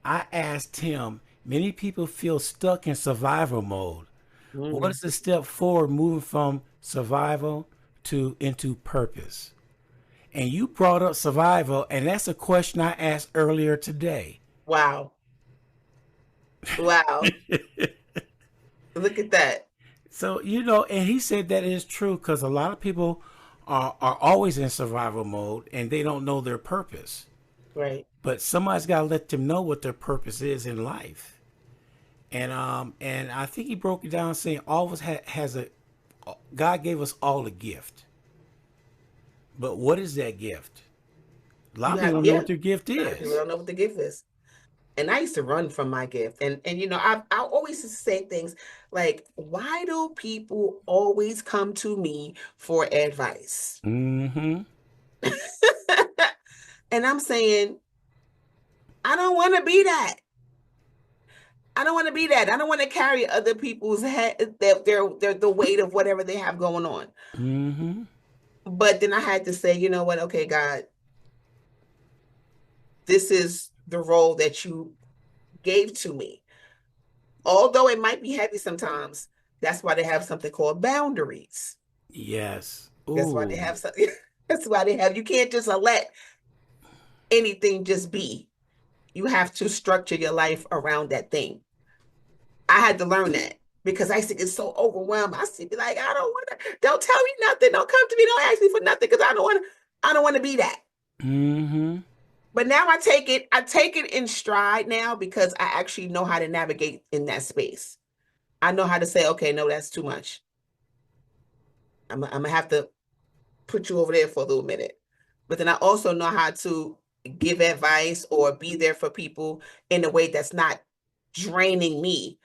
I asked him, many people feel stuck in survival mode. What Mm. is the step forward moving from survival to into purpose? And you brought up survival, and that's a question I asked earlier today. Wow. Wow. Look at that. So, and he said that is true because a lot of people are always in survival mode and they don't know their purpose. Right. But somebody's got to let them know what their purpose is in life. And I think he broke it down saying all of us has a God gave us all a gift. But what is that gift? A lot You of people have, don't know yeah, what their gift a lot of people is. don't know what the gift is. And I used to run from my gift. And I always used to say things like, why do people always come to me for advice? Mm-hmm. And I'm saying, I don't want to be that. I don't want to be that. I don't want to carry other people's head, their the weight of whatever they have going on. Mm-hmm. But then I had to say, you know what? Okay, God, this is the role that you gave to me. Although it might be heavy sometimes, that's why they have something called boundaries. Yes. That's why they Ooh. have something. That's why they have. You can't just let anything just be. You have to structure your life around that thing. I had to learn that because I used to get so overwhelmed. I used to be like, I don't want to. Don't tell me nothing. Don't come to me. Don't ask me for nothing because I don't want to. I don't want to be that. Mm-hmm. But now I take it. I take it in stride now because I actually know how to navigate in that space. I know how to say, okay, no, that's too much. I'm gonna have to put you over there for a little minute. But then I also know how to give advice or be there for people in a way that's not draining me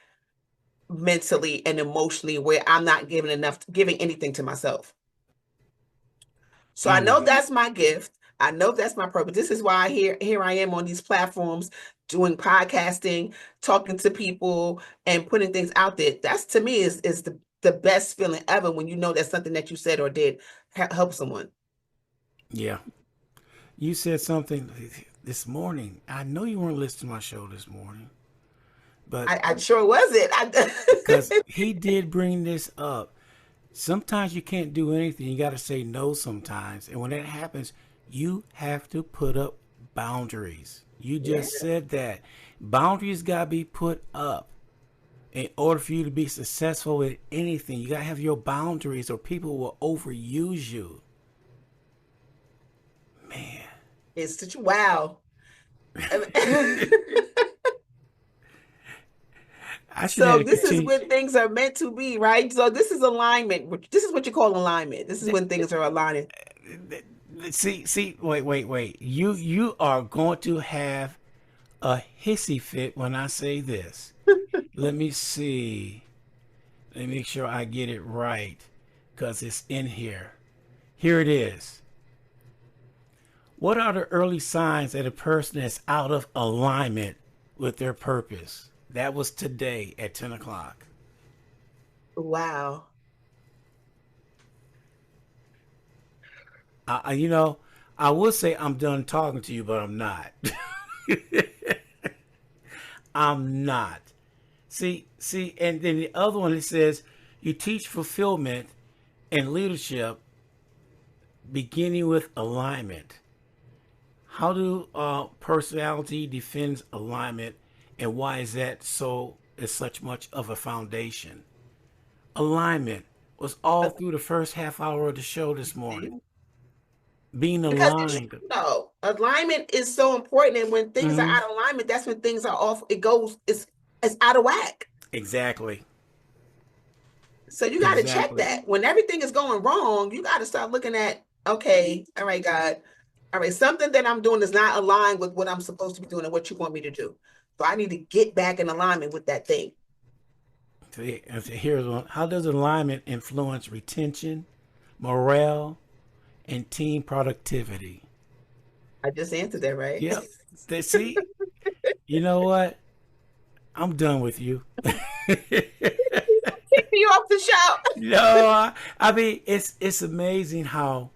mentally and emotionally, where I'm not giving anything to myself. So I know Mm. that's my gift. I know that's my purpose. This is why here I am on these platforms doing podcasting, talking to people and putting things out there. That's to me is the best feeling ever when you know that something that you said or did help someone. Yeah. You said something this morning. I know you weren't listening to my show this morning, but I sure wasn't. because he did bring this up. Sometimes you can't do anything. You got to say no sometimes. And when that happens, you have to put up boundaries. You Yeah, just said that. Boundaries got to be put up in order for you to be successful with anything. You got to have your boundaries or people will overuse you. Man. it's such wow. I should have So to this is continue. when things are meant to be, right? So this is alignment. This is what you call alignment. This is when things are aligning. See, wait. You are going to have a hissy fit when I say this. Let me see. Let me make sure I get it right because it's in here. Here it is. What are the early signs that a person is out of alignment with their purpose? That was today at 10 o'clock. Wow. I would say I'm done talking to you, but I'm not. I'm not. See, and then the other one it says you teach fulfillment and leadership beginning with alignment. How do personality defends alignment, and why is that so? Is such much of a foundation? Alignment was all through the first half hour of the show this morning. Being Because aligned. alignment is so important, and when things are out of alignment, that's when things are off. It's out of whack. Exactly. So you got to check that. When everything is going wrong, you got to start looking at, okay, all right, God, all right, something that I'm doing is not aligned with what I'm supposed to be doing and what you want me to do. So I need to get back in alignment with that thing. Here's one. How does alignment influence retention, morale, and team productivity? I just answered that, right? Yep. See, you know what? I'm done with you. Kick me off the show. No, I mean it's amazing how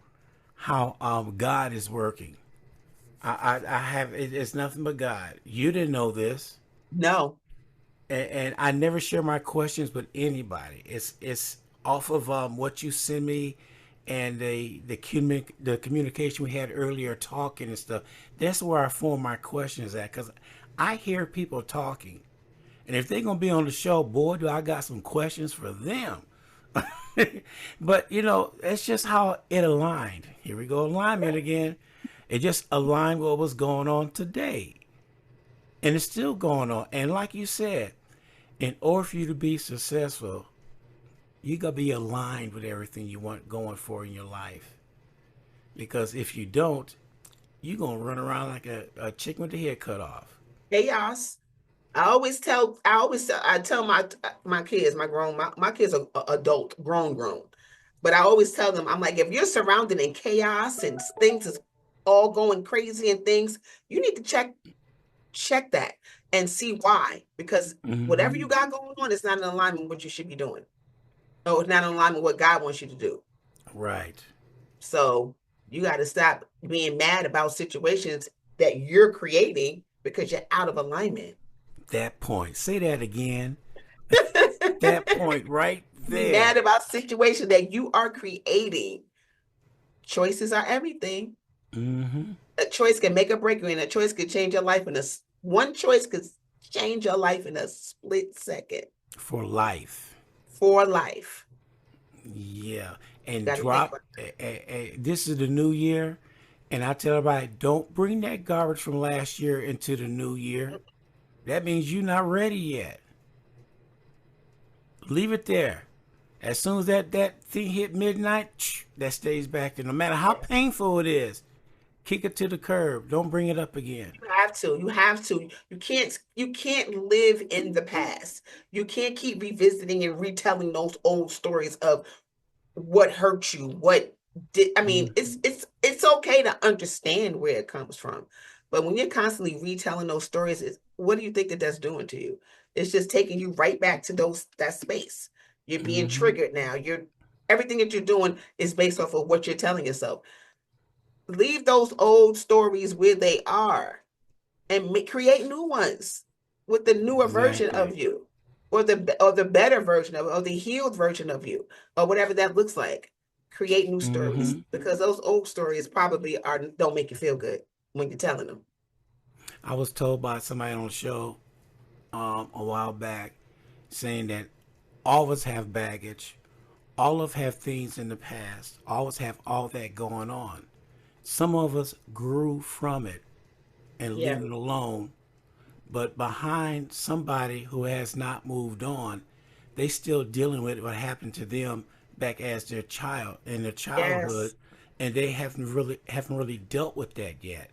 God is working. I have it's nothing but God. You didn't know this. No. And I never share my questions with anybody. It's off of what you send me, and the communication we had earlier, talking and stuff. That's where I form my questions at, because I hear people talking, and if they're gonna be on the show, boy, do I got some questions for them. But that's just how it aligned. Here we go, alignment again. It just aligned with what was going on today. And it's still going on. And like you said, in order for you to be successful, you got to be aligned with everything you want going for in your life. Because if you don't, you're going to run around like a chicken with the head cut off. Chaos. I tell my kids, my kids are adult, grown. But I always tell them, I'm like, if you're surrounded in chaos and things is all going crazy and things, you need to check that and see why. Because whatever you got going on is not in alignment with what you should be doing. Or it's not in alignment with what God wants you to do. Right. So you got to stop being mad about situations that you're creating because you're out of alignment. That point. Say that again. That point right there. Be mad about situations that you are creating. Choices are everything. A choice can make or break you, and a choice could change your life one choice could change your life in a split second. For life. Yeah. And this is the new year, and I tell everybody, don't bring that garbage from last year into the new year. That means you're not ready yet. Leave it there. As soon as that thing hit midnight, that stays back there. No matter how painful it is, kick it to the curb. Don't bring it up again. You have to. You can't live in the past. You can't keep revisiting and retelling those old stories of what hurt you, it's okay to understand where it comes from. But when you're constantly retelling those stories, what do you think that's doing to you? It's just taking you right back to that space. You're being triggered now. Everything that you're doing is based off of what you're telling yourself. Leave those old stories where they are and create new ones with the newer version of you, or the better version of, or the healed version of you, or whatever that looks like. Create new stories, because those old stories probably don't make you feel good when you're telling them. I was told by somebody on the show a while back, saying that all of us have baggage, all of us have things in the past, all of us have all that going on. Some of us grew from it and leave it alone, but behind somebody who has not moved on, they still dealing with what happened to them back as their child in their childhood, and they haven't really dealt with that yet.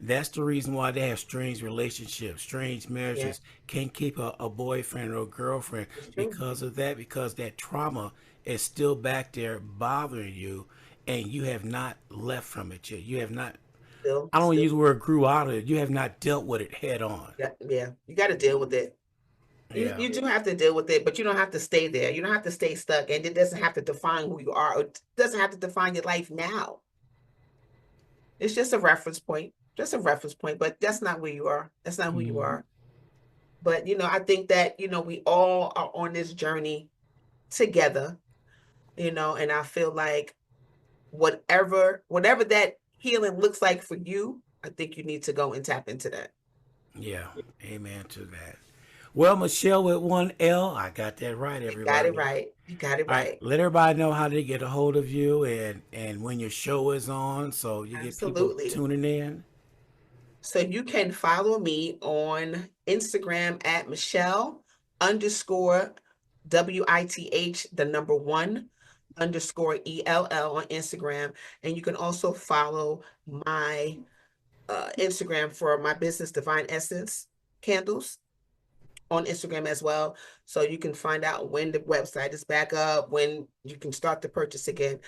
That's the reason why they have strange relationships, strange Yeah, marriages, can't keep a boyfriend or a girlfriend it's true. because of that, because that trauma is still back there bothering you and you have not left from it yet. You have not, Still, I don't still, use the word grew out of it, you have not dealt with it head on. yeah, yeah. You got to deal with it. Yeah. You do have to deal with it, but you don't have to stay there. You don't have to stay stuck, and it doesn't have to define who you are. It doesn't have to define your life now. It's just a reference point, but that's not where you are. That's not who you Hmm. are. But I think that we all are on this journey together, and I feel like whatever that healing looks like for you, I think you need to go and tap into that. Yeah. Amen to that. Well, Michelle with one L, I got that right, You got it everybody. right. You got it All right, right. let everybody know how they get a hold of you and when your show is on, so you get people Absolutely. tuning in. So you can follow me on Instagram at Michelle underscore WITH, the number one underscore ELL on Instagram. And you can also follow my Instagram for my business, Divine Essence Candles, on Instagram as well. So you can find out when the website is back up, when you can start to purchase again.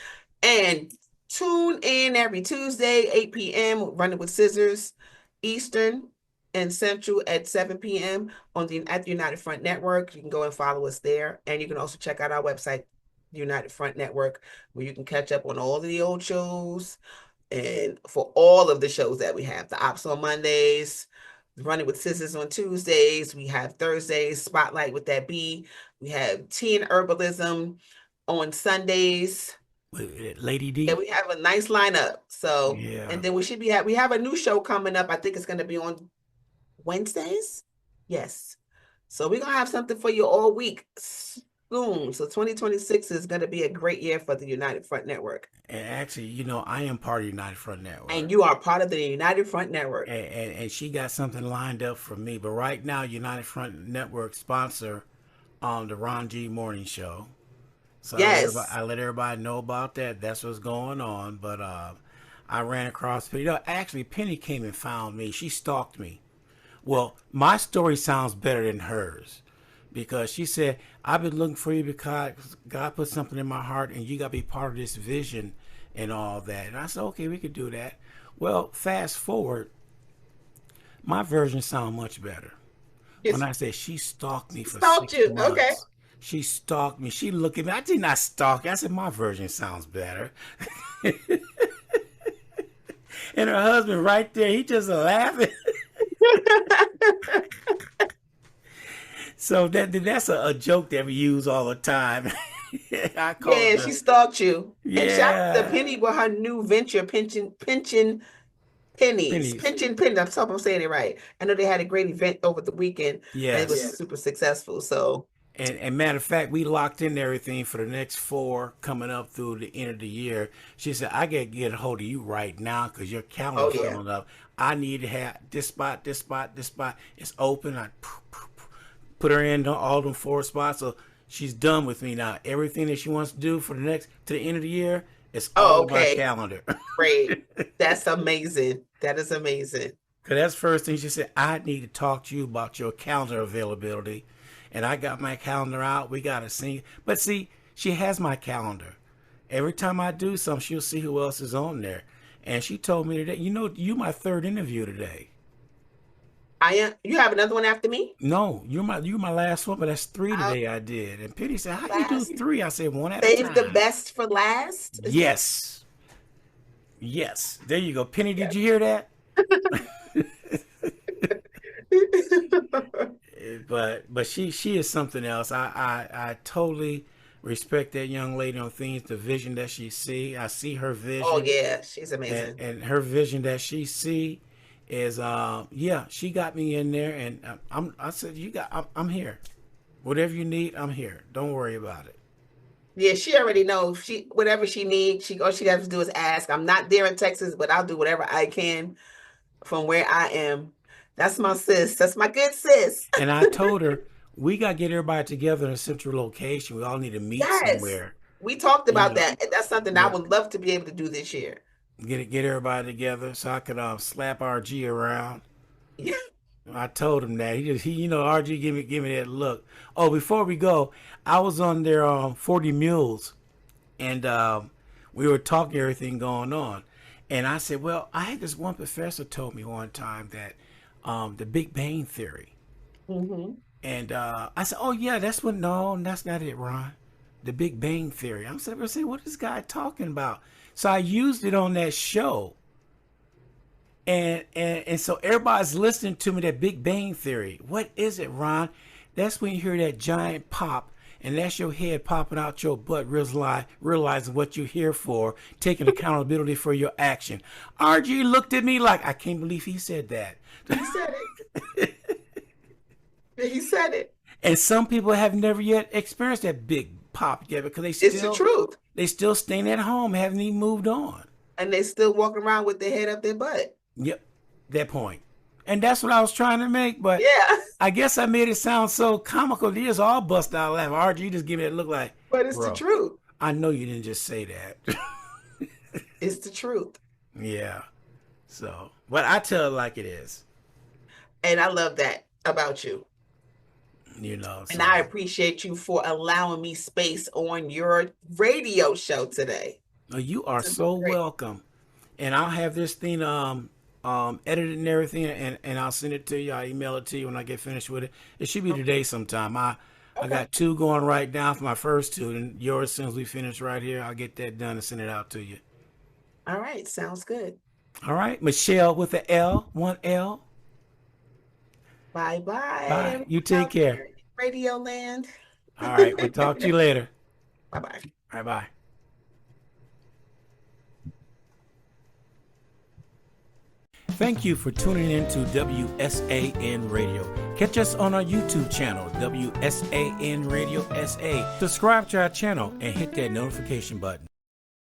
And tune in every Tuesday, 8 p.m., Running with Scissors, Eastern and Central at 7 p.m. at the United Front Network. You can go and follow us there. And you can also check out our website, United Front Network, where you can catch up on all of the old shows and for all of the shows that we have. The Ops on Mondays, Running with Scissors on Tuesdays. We have Thursdays, Spotlight with that B. We have Tea and Herbalism on Sundays. Lady And D. we have a nice lineup. So, Yeah. and then we have a new show coming up. I think it's going to be on Wednesdays. Yes. So we're gonna have something for you all week soon. So 2026 is gonna be a great year for the United Front Network. And actually, I am part of United Front And Network. you are part of the United Front Network. And she got something lined up for me. But right now, United Front Network sponsor the Ron G Morning Show. So Yes. I let everybody know about that. That's what's going on. But I ran across Penny. Actually, Penny came and found me. She stalked me. Well, my story sounds better than hers because she said, I've been looking for you because God put something in my heart and you got to be part of this vision and all that. And I said, okay, we could do that. Well, fast forward, my version sounds much better. When Yes. I say she stalked me for Stalked six you. Okay. months, she stalked me. She looked at me. I did not stalk. I said, my version sounds better. And her husband right there, he just laughing. So that's a joke that we use all the time. I call it Yeah, she the stalked you. And shout out to yeah Penny with her new venture, pension pennies. pennies. Pension pennies. I hope I'm saying it right. I know they had a great event over the weekend and it was Yes. super successful. So And matter of fact, we locked in everything for the next 4 coming up through the end of the year. She said, I got to get a hold of you right now because your oh calendar's yeah. filling up. I need to have this spot, this spot, this spot. It's open. I put her in all them 4 spots. So she's done with me now. Everything that she wants to do for to the end of the year, it's all Oh, on my okay. calendar. Great. That's amazing. That is amazing. Because that's the first thing she said. I need to talk to you about your calendar availability. And I got my calendar out. We got to see. But see, she has my calendar. Every time I do something, she'll see who else is on there. And she told me today, you my third interview today. I am. You have another one after me? No, you my last one, but that's 3 Uh, today I did. And Penny said, how you do last. 3? I said, one at a Save the time. best for last. Is that? Yes. Yes. There you go. Penny, did Yes. you hear that? But she is something else. I totally respect that young lady on things, the vision that she see. I see her Oh vision, yeah, she's amazing. and her vision that she see is yeah, she got me in there, and I said I'm here. Whatever you need, I'm here. Don't worry about it. Yeah, she already knows. She whatever she needs, all she has to do is ask. I'm not there in Texas, but I'll do whatever I can from where I am. That's my sis. That's my good sis. And I told her we got to get everybody together in a central location. We all need to meet Yes. somewhere. We talked You about know, that. And that's something I yeah. would love to be able to do this year. get everybody together so I could slap RG around. Yeah. I told him that RG give me that look. Oh, before we go, I was on their 40 Mules, and we were talking everything going on, and I said, well, I had this one professor told me one time that the Big Bang Theory, and I said, oh yeah, that's not it, Ron. The Big Bang Theory. I'm saying, what is this guy talking about? So I used it on that show. And so everybody's listening to me, that Big Bang Theory. What is it, Ron? That's when you hear that giant pop, and that's your head popping out your butt, realizing what you're here for, taking accountability for your action. RG looked at me like, I can't believe he said that. He said it. He said it. And some people have never yet experienced that big pop yet because it's the truth. They still staying at home, haven't even moved on. And they still walking around with their head up their butt. Yep, that point. And that's what I was trying to make, but yeah, I guess I made it sound so comical. They just all bust out laughing. RG just give me that look like, but it's the truth. I know you didn't just say that. It's the truth. Yeah. So, but I tell it like it is. And I love that about you. And I appreciate you for allowing me space on your radio show today. Oh, you are so welcome. And I'll have this thing edited and everything, and I'll send it to you. I'll email it to you when I get finished with it. It should be today sometime. I got 2 going right now for my first 2, and yours, as soon as we finish right here, I'll get that done and send it out to you. All right, sounds good. All right, Michelle with the L, 1 L. Bye. Bye. You take care. Radio Land. All right, we'll talk to you later. Bye-bye. All right, bye. Thank you for tuning in to WSAN Radio. Catch us on our YouTube channel, WSAN Radio SA. Subscribe to our channel and hit that notification button.